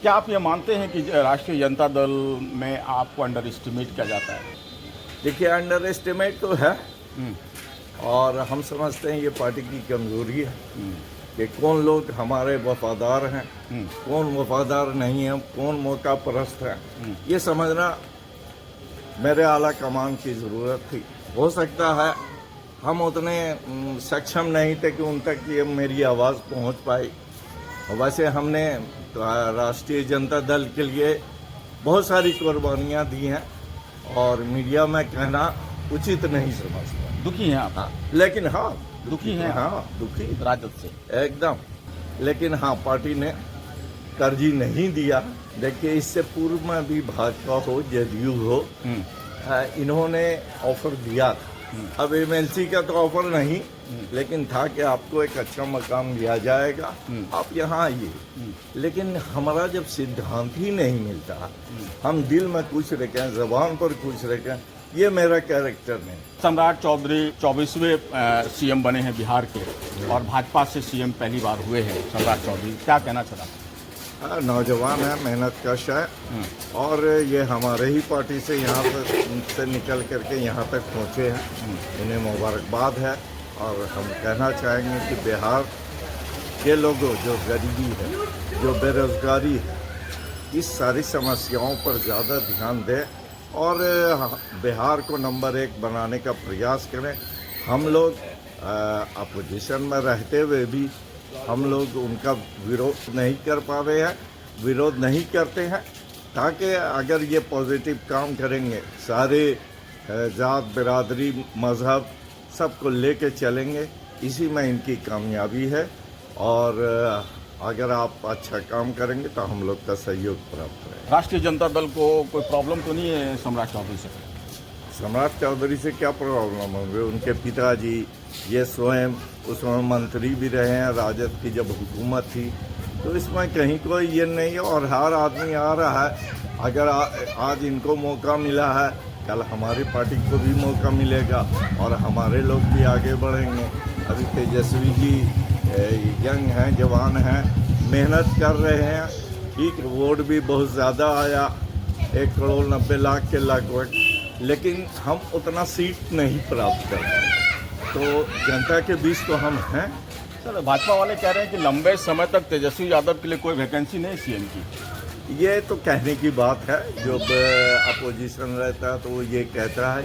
क्या आप ये मानते हैं कि राष्ट्रीय जनता दल में आपको अंडर एस्टिमेट किया जाता है? देखिए, अंडर एस्टिमेट तो है और हम समझते हैं ये पार्टी की कमजोरी है कि कौन लोग हमारे वफादार हैं, कौन वफादार नहीं है, कौन मौका परस्त है, ये समझना मेरे आला कमान की ज़रूरत थी। हो सकता है हम उतने सक्षम नहीं थे कि उन तक ये मेरी आवाज़ पहुंच पाई। वैसे हमने राष्ट्रीय जनता दल के लिए बहुत सारी कुर्बानियां दी हैं और मीडिया में कहना उचित नहीं समझता। दुखी हैं आप? हाँ, लेकिन हाँ दुखी हैं? हाँ, दुखी राजद से एकदम। लेकिन हाँ, पार्टी ने तरजीह नहीं दिया। देखिए, इससे पूर्व में भी भाजपा हो, जदयू हो, इन्होंने ऑफर दिया था। अब एमएलसी का तो ऑफर नहीं, लेकिन था कि आपको एक अच्छा मकाम दिया जाएगा, आप यहाँ आइए। लेकिन हमारा जब सिद्धांत ही नहीं मिलता, हम दिल में कुछ रखें, जबान पर कुछ रखें, ये मेरा कैरेक्टर नहीं। सम्राट चौधरी 24वें सीएम बने हैं बिहार के और भाजपा से सीएम पहली बार हुए हैं। सम्राट चौधरी क्या कहना चाहता? नौजवान है, मेहनत कश है और ये हमारे ही पार्टी से यहाँ पर से निकल करके यहाँ तक पहुँचे हैं, इन्हें मुबारकबाद है। और हम कहना चाहेंगे कि बिहार के लोगों, जो गरीबी है, जो बेरोजगारी है, इस सारी समस्याओं पर ज़्यादा ध्यान दें और बिहार को नंबर 1 बनाने का प्रयास करें। हम लोग अपोजिशन में रहते हुए भी हम लोग उनका विरोध नहीं कर पा रहे हैं, विरोध नहीं करते हैं, ताकि अगर ये पॉजिटिव काम करेंगे, सारे जात, बिरादरी, मज़हब सबको लेके चलेंगे, इसी में इनकी कामयाबी है। और अगर आप अच्छा काम करेंगे तो हम लोग का सहयोग प्राप्त है। राष्ट्रीय जनता दल को कोई प्रॉब्लम तो नहीं है सम्राट चौधरी से? सम्राट चौधरी से क्या प्रॉब्लम होंगे? उनके पिताजी ये स्वयं उसमें मंत्री भी रहे हैं राजद की जब हुकूमत थी, तो इसमें कहीं कोई ये नहीं है। और हर आदमी आ रहा है, अगर आज इनको मौका मिला है, कल हमारी पार्टी को भी मौका मिलेगा और हमारे लोग भी आगे बढ़ेंगे। अभी तेजस्वी जी यंग हैं, जवान हैं, मेहनत कर रहे हैं। ठीक, वोट भी बहुत ज़्यादा आया, 1,90,00,000 के लगभग, लेकिन हम उतना सीट नहीं प्राप्त कर पाए। तो जनता के बीच तो हम हैं। सर, भाजपा वाले कह रहे हैं कि लंबे समय तक तेजस्वी यादव के लिए कोई वैकेंसी नहीं सीएम की। ये तो कहने की बात है, जब अपोजिशन रहता है तो वो ये कहता है।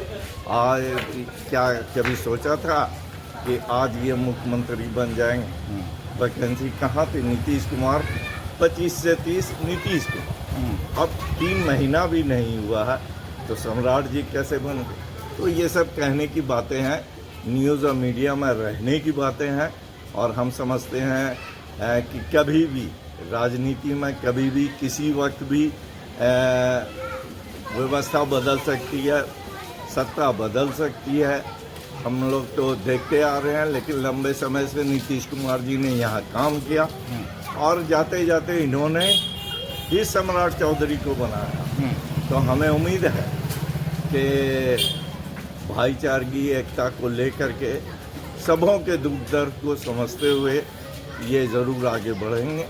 आज क्या कभी सोचा था कि आज ये मुख्यमंत्री बन जाएंगे? वैकेंसी कहाँ थी? नीतीश कुमार 25 से 30 नीतीश को, अब 3 महीना भी नहीं हुआ है, तो सम्राट जी कैसे बन गए? तो ये सब कहने की बातें हैं, न्यूज़ और मीडिया में रहने की बातें हैं। और हम समझते हैं कि कभी भी राजनीति में, कभी भी, किसी वक्त भी व्यवस्था बदल सकती है, सत्ता बदल सकती है। हम लोग तो देखते आ रहे हैं, लेकिन लंबे समय से नीतीश कुमार जी ने यहाँ काम किया और जाते जाते इन्होंने ही सम्राट चौधरी को बनाया। तो हमें उम्मीद है कि भाईचारगी, एकता को लेकर के सबों के दुख दर्द को समझते हुए ये ज़रूर आगे बढ़ेंगे।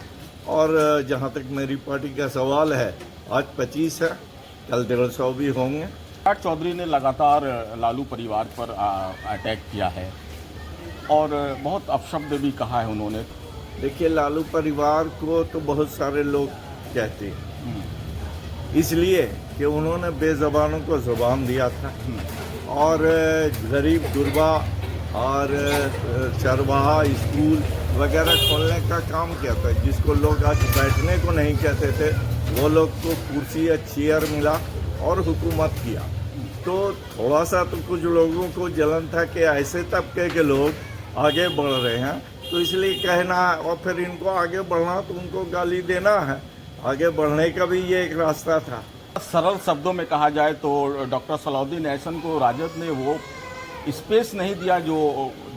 और जहाँ तक मेरी पार्टी का सवाल है, आज 25 है, कल 150 भी होंगे। सम्राट चौधरी ने लगातार लालू परिवार पर अटैक किया है और बहुत अपशब्द भी कहा है उन्होंने। देखिए, लालू परिवार को तो बहुत सारे लोग कहते हैं, इसलिए कि उन्होंने बेज़बानों को ज़ुबान दिया था और गरीब गुरबा और चरवाहा स्कूल वगैरह खोलने का काम किया था। जिसको लोग आज बैठने को नहीं कहते थे, वो लोग को कुर्सी या चेयर मिला और हुकूमत किया। तो थोड़ा सा तो कुछ लोगों को जलन था कि ऐसे तबके के लोग आगे बढ़ रहे हैं, तो इसलिए कहना है। और फिर इनको आगे बढ़ना तो उनको गाली देना है, आगे बढ़ने का भी ये एक रास्ता था। सरल शब्दों में कहा जाए तो डॉक्टर सलाउद्दीन एहसन को राजद ने वो स्पेस नहीं दिया जो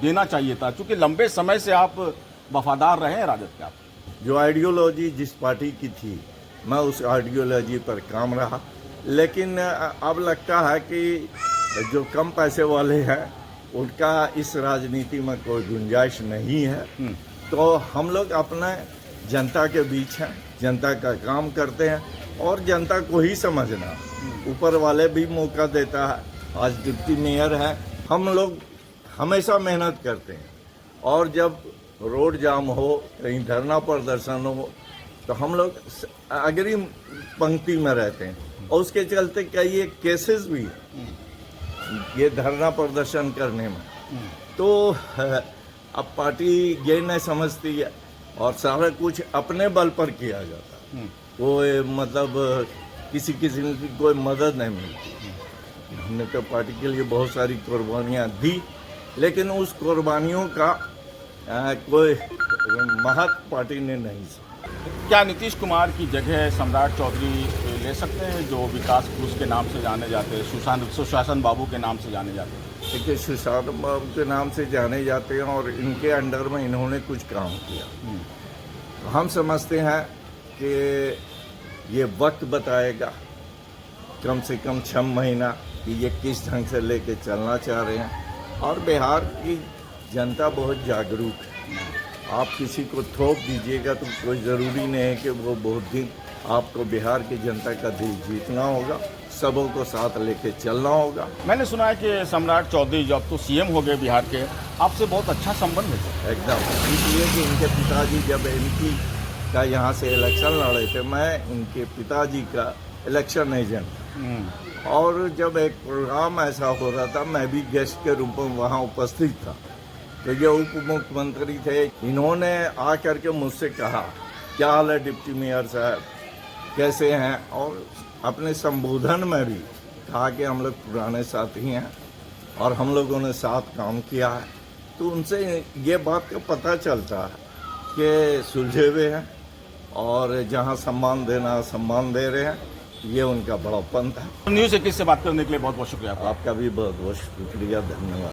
देना चाहिए था, क्योंकि लंबे समय से आप वफादार रहे हैं राजद के। आप जो आइडियोलॉजी जिस पार्टी की थी, मैं उस आइडियोलॉजी पर काम रहा, लेकिन अब लगता है कि जो कम पैसे वाले हैं उनका इस राजनीति में कोई गुंजाइश नहीं है। तो हम लोग अपने जनता के बीच हैं, जनता का काम करते हैं और जनता को ही समझना, ऊपर वाले भी मौका देता है। आज डिप्टी मेयर है, हम लोग हमेशा मेहनत करते हैं और जब रोड जाम हो, कहीं धरना प्रदर्शन हो, तो हम लोग अग्रिम पंक्ति में रहते हैं और उसके चलते कई केसेस भी ये धरना प्रदर्शन करने में। तो अब पार्टी ये नहीं समझती है और सारा कुछ अपने बल पर किया जाता है, कोई मतलब किसी किस्म की कोई मदद नहीं मिलती। हमने तो पार्टी के लिए बहुत सारी कुर्बानियाँ दी, लेकिन उस कुर्बानियों का कोई महत्व पार्टी ने नहीं समझा। क्या नीतीश कुमार की जगह सम्राट चौधरी ले सकते हैं, जो विकास क्रूज के नाम से जाने जाते हैं, सुशासन बाबू के नाम से जाने जाते हैं? देखिए, सुशासन बाबू के नाम से जाने जाते हैं और इनके अंडर में इन्होंने कुछ काम किया। तो हम समझते हैं कि ये वक्त बताएगा, कम से कम 6 महीना, कि ये किस ढंग से लेके चलना चाह रहे हैं। और बिहार की जनता बहुत जागरूक है। आप किसी को थोप दीजिएगा तो कोई ज़रूरी नहीं है कि वो बहुत दिन आपको बिहार की जनता का दिल जीतना होगा, सबों को साथ लेके चलना होगा। मैंने सुना है कि सम्राट चौधरी जब तो सीएम हो गए बिहार के, आपसे बहुत अच्छा संबंध है। एकदम, इसलिए कि इनके पिताजी जब MP का यहाँ से इलेक्शन लड़े थे, मैं इनके पिताजी का इलेक्शन एजेंट, और जब एक प्रोग्राम ऐसा हो रहा था, मैं भी गेस्ट के रूप में वहाँ उपस्थित था। तो ये उप मुख्यमंत्री थे, इन्होंने आकर के मुझसे कहा, क्या हाल है डिप्टी मेयर साहब, कैसे हैं, और अपने संबोधन में भी कहा कि हम लोग पुराने साथी हैं और हम लोगों ने साथ काम किया है। तो उनसे ये बात का पता चलता है कि सुलझे हुए हैं और जहां सम्मान देना सम्मान दे रहे हैं, ये उनका बड़ापन था। न्यूज़ 21 से बात करने के लिए बहुत बहुत शुक्रिया आपका। आपका भी बहुत बहुत शुक्रिया, धन्यवाद।